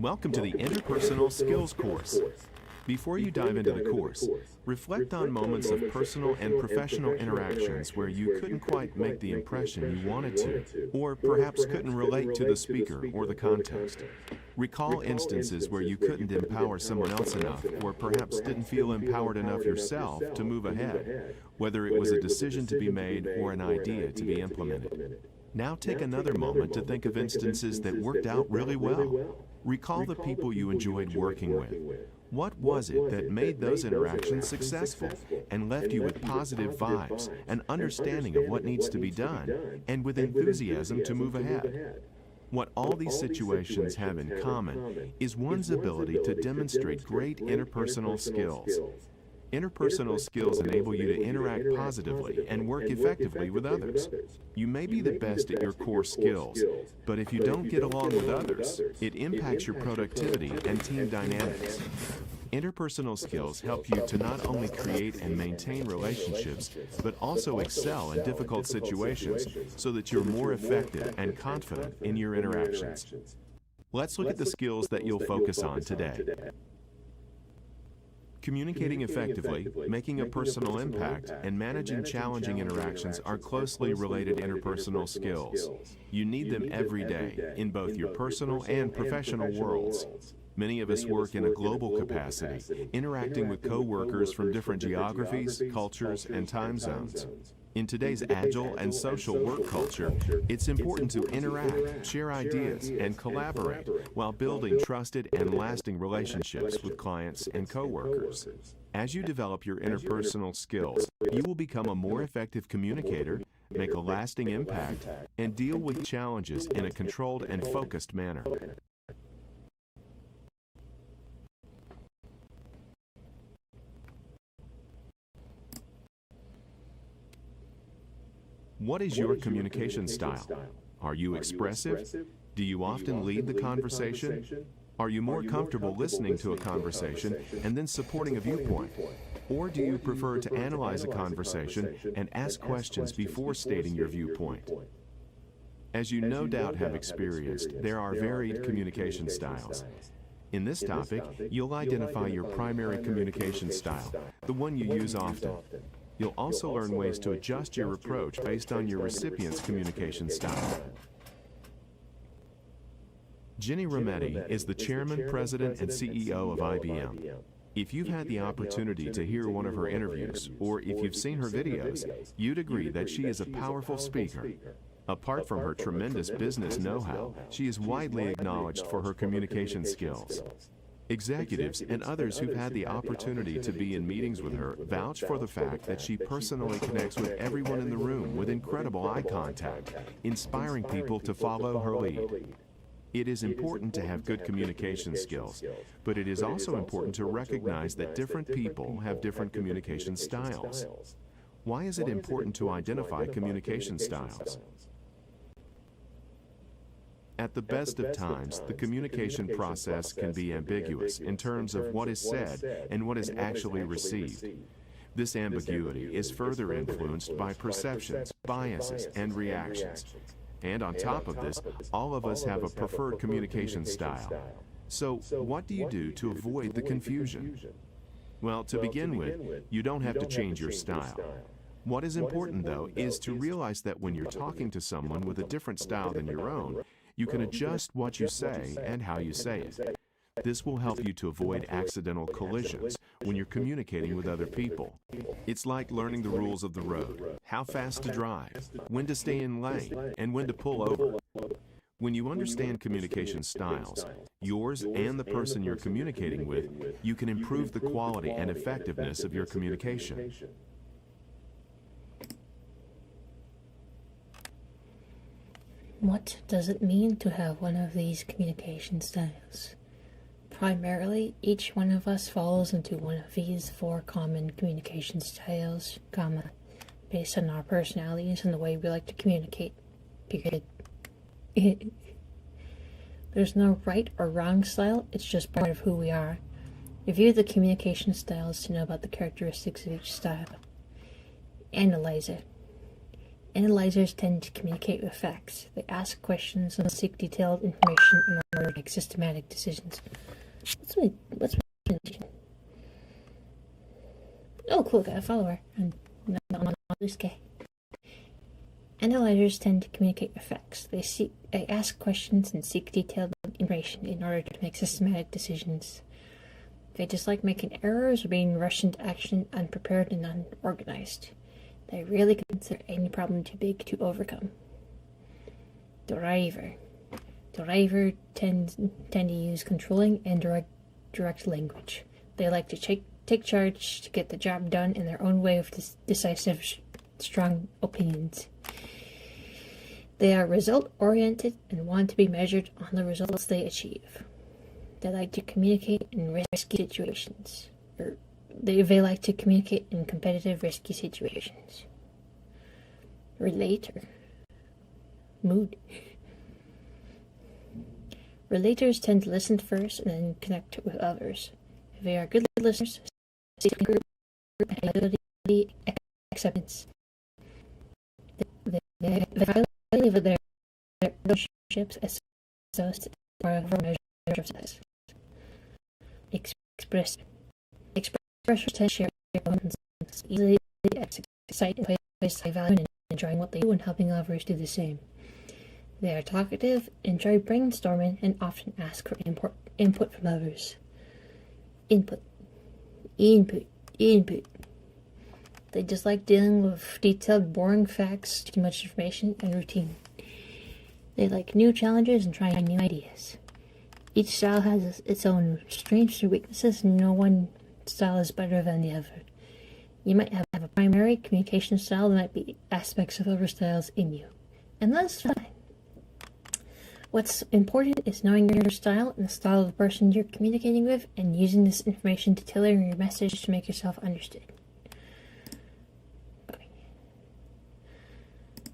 Welcome to the Interpersonal Skills course. Before you dive into the course, reflect on moments of personal and professional interactions where you couldn't quite make the impression you wanted to, or perhaps couldn't relate to the speaker or the context. Recall instances where you couldn't empower someone else enough, or perhaps didn't feel empowered enough yourself to move ahead, whether it was a decision to be made or an idea to be implemented. Now take another moment to think of instances that worked out really well. Recall the people you enjoyed working with. What was it that made those interactions successful and left you with positive vibes, an understanding of what needs to be done, and with enthusiasm to move ahead? What all these situations have in common is one's ability to demonstrate great interpersonal skills. Interpersonal skills enable you to interact positively and work effectively with others. You may be the best at your core skills, but if you don't get along with others, it impacts your productivity and team dynamics. Interpersonal skills help you to not only create and maintain relationships, but also excel in difficult situations so that you're more effective and confident in your interactions. Let's look at the skills that you'll focus on today. Communicating effectively, making a personal impact, and managing challenging interactions are closely related interpersonal skills. You need them every day, in both your personal and professional worlds. Many of us work in a global capacity, interacting with co-workers from different geographies, cultures, and time zones. In today's agile and social work culture, it's important to interact, share ideas, and collaborate while building trusted and lasting relationships with clients and coworkers. As you develop your interpersonal skills, you will become a more effective communicator, make a lasting impact, and deal with challenges in a controlled and focused manner. What is your communication style? Are you expressive? Do you often lead the conversation? Are you more comfortable listening to a conversation and then supporting a viewpoint? Or do you prefer to analyze a conversation and ask questions before stating your viewpoint? As you no doubt have experienced, there are varied communication styles. In this topic, you'll identify your primary communication style, the one you use often. You'll also learn ways to adjust your approach based on your recipient's communication style. Ginny Rometty is the chairman, president, and CEO of IBM. If you've had the opportunity to hear one of her interviews, or if you've seen her videos, you'd agree that she is a powerful speaker. Apart from her tremendous business know-how, she is widely acknowledged for her communication skills. Executives and others who've had the opportunity to be in meetings with her vouch for the fact that she personally connects with everyone in the room with incredible eye contact, inspiring people to follow her lead. It is important to have good communication skills, but it is also important to recognize that different people have different communication styles. Why is it important to identify communication styles? At the best of times, the communication process can be ambiguous in terms of what is said and what is actually received. This ambiguity is further influenced by perceptions, biases, and reactions. And on top of this, all of us have a preferred communication style. So, what do you do to avoid the confusion? Well, to begin with, you don't have to change your style. What is important, though, is to realize that when you're talking to someone with a different style than your own, you can adjust what you say and how you say it. This will help you to avoid accidental collisions when you're communicating with other people. It's like learning the rules of the road, how fast to drive, when to stay in lane, and when to pull over. When you understand communication styles, yours and the person you're communicating with, you can improve the quality and effectiveness of your communication. What does it mean to have one of these communication styles? Primarily, each one of us falls into one of these 4 common communication styles, based on our personalities and the way we like to communicate, period. There's no right or wrong style, it's just part of who we are. Review the communication styles to know about the characteristics of each style. Analyze it. Analyzers tend to communicate with facts. They ask questions and seek detailed information in order to make systematic decisions. What's my Oh, cool, got a follower. I'm not on this guy. Analyzers tend to communicate with facts. They ask questions and seek detailed information in order to make systematic decisions. They dislike making errors or being rushed into action unprepared and unorganized. They rarely consider any problem too big to overcome. Driver tend to use controlling and direct language. They like to take charge to get the job done in their own way with decisive, strong opinions. They are result-oriented and want to be measured on the results they achieve. They like to communicate in risky situations. They like to communicate in competitive, risky situations. Relator. Mood. Relators tend to listen first and then connect with others. They are good listeners, seeking group ability, acceptance. They highly value their relationships as part of a measure of success. Expressors tend to share their emotions easily, excite and place high value in enjoying what they do and helping others do the same. They are talkative, enjoy brainstorming, and often ask for input from others. Input. They dislike dealing with detailed, boring facts, too much information, and routine. They like new challenges and trying new ideas. Each style has its own strengths and weaknesses, and no one style is better than the other. You might have a primary communication style that might be aspects of other styles in you, and that's fine. What's important is knowing your style and the style of the person you're communicating with and using this information to tailor your message to make yourself understood.